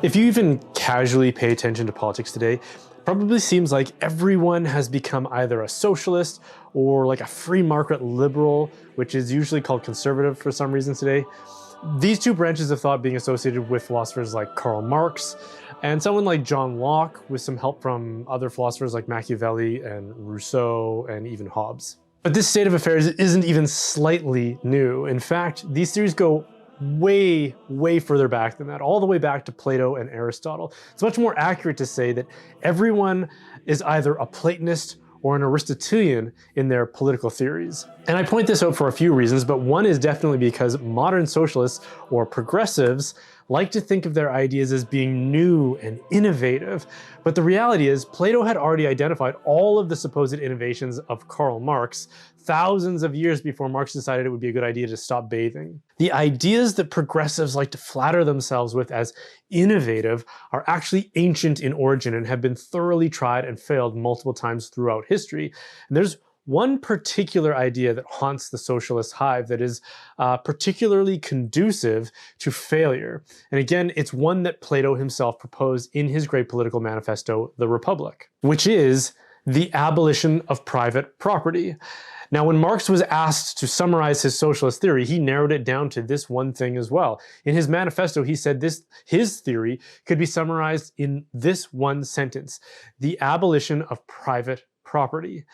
If you even casually pay attention to politics today, it probably seems like everyone has become either a socialist or like a free market liberal, which is usually called conservative for some reason today. These two branches of thought being associated with philosophers like Karl Marx and someone like John Locke, with some help from other philosophers like Machiavelli and Rousseau and even Hobbes. But this state of affairs isn't even slightly new. In fact, these theories go way further back than that, all the way back to Plato and Aristotle. It's much more accurate to say that everyone is either a Platonist or an Aristotelian in their political theories. And I point this out for a few reasons, but one is definitely because modern socialists or progressives like to think of their ideas as being new and innovative. But the reality is, Plato had already identified all of the supposed innovations of Karl Marx thousands of years before Marx decided it would be a good idea to stop bathing. The ideas that progressives like to flatter themselves with as innovative are actually ancient in origin and have been thoroughly tried and failed multiple times throughout history. And there's one particular idea that haunts the socialist hive that is particularly conducive to failure. And again, it's one that Plato himself proposed in his great political manifesto, The Republic, which is the abolition of private property. Now, when Marx was asked to summarize his socialist theory, he narrowed it down to this one thing as well. In his manifesto, he said his theory could be summarized in this one sentence: the abolition of private property.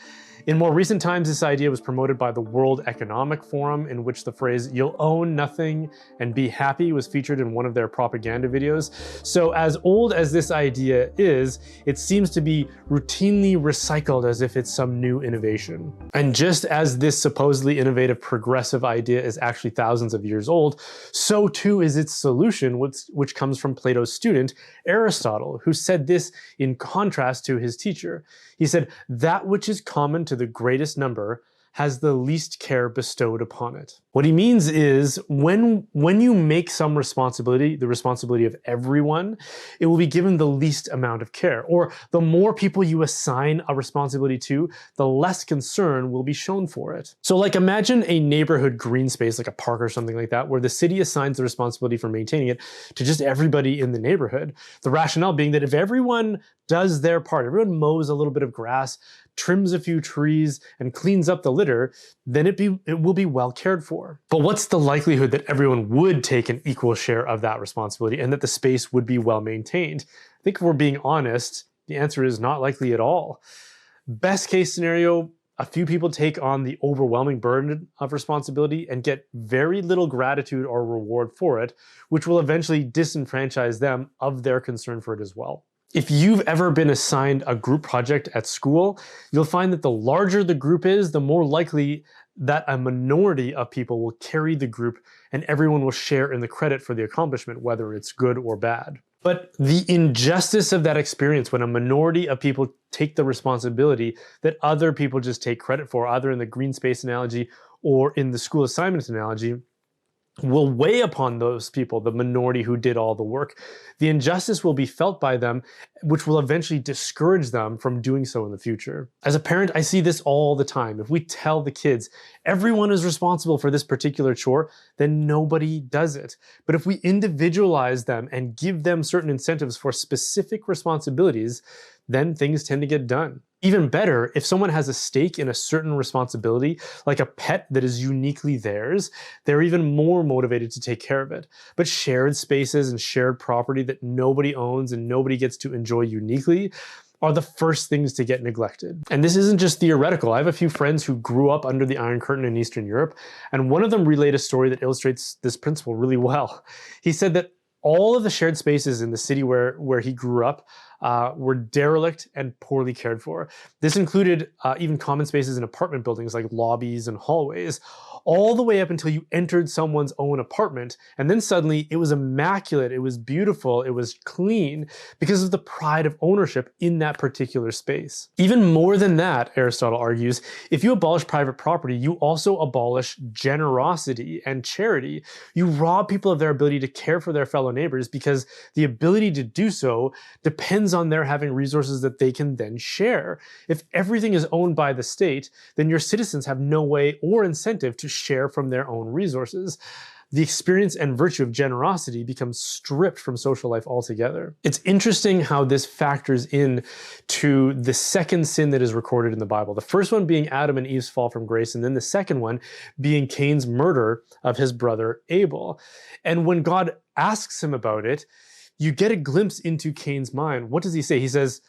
In more recent times, this idea was promoted by the World Economic Forum, in which the phrase "you'll own nothing and be happy" was featured in one of their propaganda videos. So as old as this idea is, it seems to be routinely recycled as if it's some new innovation. And just as this supposedly innovative progressive idea is actually thousands of years old, so too is its solution, which comes from Plato's student, Aristotle, who said this in contrast to his teacher. He said, "That which is common to the greatest number has the least care bestowed upon it." What he means is when you make some responsibility the responsibility of everyone, it will be given the least amount of care. Or the more people you assign a responsibility to, the less concern will be shown for it. So like imagine a neighborhood green space, like a park or something like that, where the city assigns the responsibility for maintaining it to just everybody in the neighborhood. The rationale being that if everyone does their part, everyone mows a little bit of grass, trims a few trees, and cleans up the litter, then it will be well cared for. But what's the likelihood that everyone would take an equal share of that responsibility and that the space would be well maintained? I think if we're being honest, the answer is not likely at all. Best case scenario, a few people take on the overwhelming burden of responsibility and get very little gratitude or reward for it, which will eventually disenfranchise them of their concern for it as well. If you've ever been assigned a group project at school, you'll find that the larger the group is, the more likely that a minority of people will carry the group and everyone will share in the credit for the accomplishment, whether it's good or bad. But the injustice of that experience when a minority of people take the responsibility that other people just take credit for, either in the green space analogy or in the school assignment analogy, will weigh upon those people, the minority who did all the work. The injustice will be felt by them, which will eventually discourage them from doing so in the future. As a parent, I see this all the time. If we tell the kids, everyone is responsible for this particular chore, then nobody does it. But if we individualize them and give them certain incentives for specific responsibilities, then things tend to get done. Even better, if someone has a stake in a certain responsibility, like a pet that is uniquely theirs, they're even more motivated to take care of it. But shared spaces and shared property that nobody owns and nobody gets to enjoy uniquely are the first things to get neglected. And this isn't just theoretical. I have a few friends who grew up under the Iron Curtain in Eastern Europe, and one of them relayed a story that illustrates this principle really well. He said that all of the shared spaces in the city where he grew up were derelict and poorly cared for. This included even common spaces in apartment buildings like lobbies and hallways, all the way up until you entered someone's own apartment. And then suddenly it was immaculate, it was beautiful, it was clean because of the pride of ownership in that particular space. Even more than that, Aristotle argues, if you abolish private property, you also abolish generosity and charity. You rob people of their ability to care for their fellow neighbors because the ability to do so depends on their having resources that they can then share. If everything is owned by the state, then your citizens have no way or incentive to share from their own resources. the experience and virtue of generosity becomes stripped from social life altogether. It's interesting how this factors in to the second sin that is recorded in the Bible. The first one being Adam and Eve's fall from grace, and then the second one being Cain's murder of his brother Abel. And when God asks him about it, you get a glimpse into Cain's mind. What does he say? He says,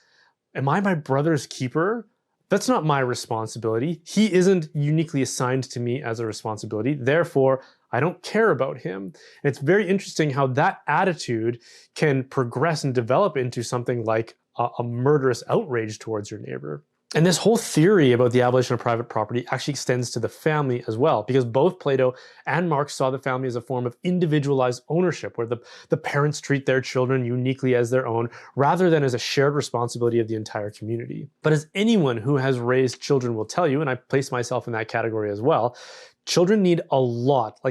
"Am I my brother's keeper? That's not my responsibility. He isn't uniquely assigned to me as a responsibility. Therefore, I don't care about him." And it's very interesting how that attitude can progress and develop into something like a murderous outrage towards your neighbor. And this whole theory about the abolition of private property actually extends to the family as well, because both Plato and Marx saw the family as a form of individualized ownership, where the parents treat their children uniquely as their own, rather than as a shared responsibility of the entire community. But as anyone who has raised children will tell you, and I place myself in that category as well, children need a lot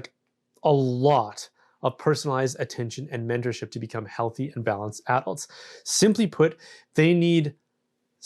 of personalized attention and mentorship to become healthy and balanced adults. Simply put, they need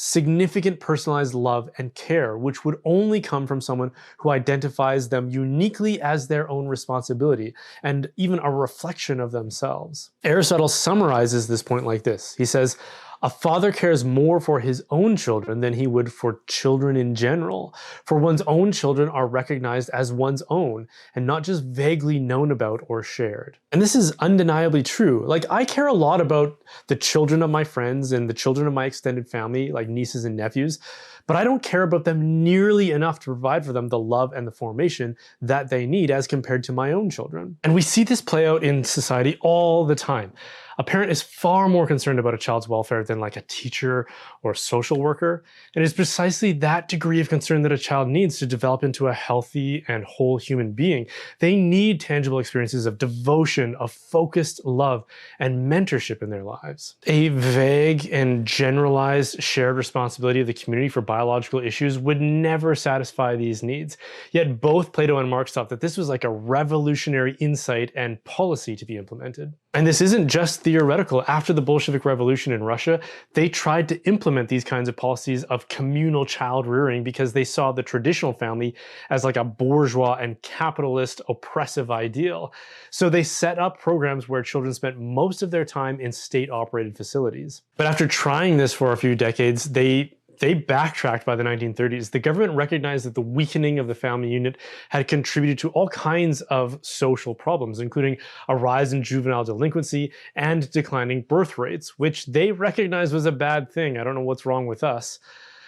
significant personalized love and care, which would only come from someone who identifies them uniquely as their own responsibility and even a reflection of themselves. Aristotle summarizes this point like this. He says, "A father cares more for his own children than he would for children in general, for one's own children are recognized as one's own and not just vaguely known about or shared." And this is undeniably true. Like, I care a lot about the children of my friends and the children of my extended family, like nieces and nephews, but I don't care about them nearly enough to provide for them the love and the formation that they need as compared to my own children. And we see this play out in society all the time. A parent is far more concerned about a child's welfare than like a teacher or a social worker. And it's precisely that degree of concern that a child needs to develop into a healthy and whole human being. They need tangible experiences of devotion, of focused love, and mentorship in their lives. A vague and generalized shared responsibility of the community for biological issues would never satisfy these needs. Yet both Plato and Marx thought that this was like a revolutionary insight and policy to be implemented. And this isn't just theoretical. After the Bolshevik Revolution in Russia, they tried to implement these kinds of policies of communal child rearing because they saw the traditional family as like a bourgeois and capitalist oppressive ideal. So they set up programs where children spent most of their time in state-operated facilities. But after trying this for a few decades, they backtracked by the 1930s. The government recognized that the weakening of the family unit had contributed to all kinds of social problems, including a rise in juvenile delinquency and declining birth rates, which they recognized was a bad thing. I don't know what's wrong with us.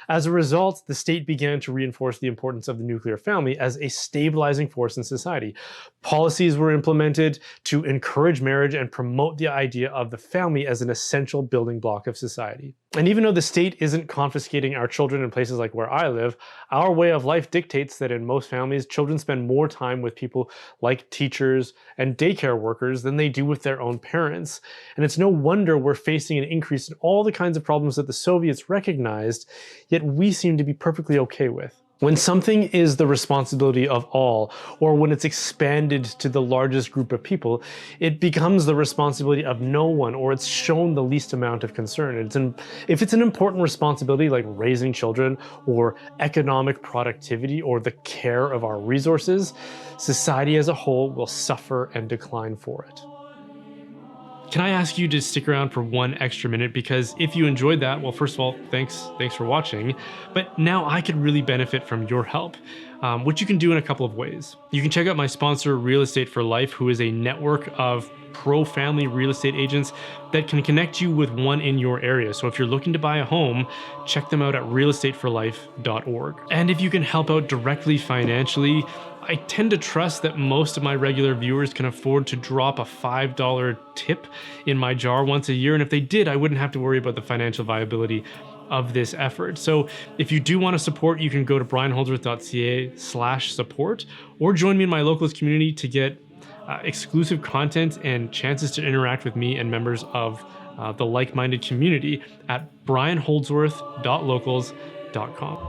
As a result, the state began to reinforce the importance of the nuclear family as a stabilizing force in society. Policies were implemented to encourage marriage and promote the idea of the family as an essential building block of society. And even though the state isn't confiscating our children in places like where I live, our way of life dictates that in most families, children spend more time with people like teachers and daycare workers than they do with their own parents. And it's no wonder we're facing an increase in all the kinds of problems that the Soviets recognized, yet we seem to be perfectly okay with. When something is the responsibility of all, or when it's expanded to the largest group of people, it becomes the responsibility of no one, or it's shown the least amount of concern. If it's an important responsibility like raising children, or economic productivity, or the care of our resources, society as a whole will suffer and decline for it. Can I ask you to stick around for one extra minute? Because if you enjoyed that, well, first of all, thanks for watching. But now I could really benefit from your help, which you can do in a couple of ways. You can check out my sponsor, Real Estate for Life, who is a network of pro-family real estate agents that can connect you with one in your area. So if you're looking to buy a home, check them out at realestateforlife.org. And if you can help out directly financially, I tend to trust that most of my regular viewers can afford to drop a $5 tip in my jar once a year. And if they did, I wouldn't have to worry about the financial viability of this effort. So if you do want to support, you can go to brianholdsworth.ca/support or join me in my locals community to get exclusive content and chances to interact with me and members of the like-minded community at brianholdsworth.locals.com.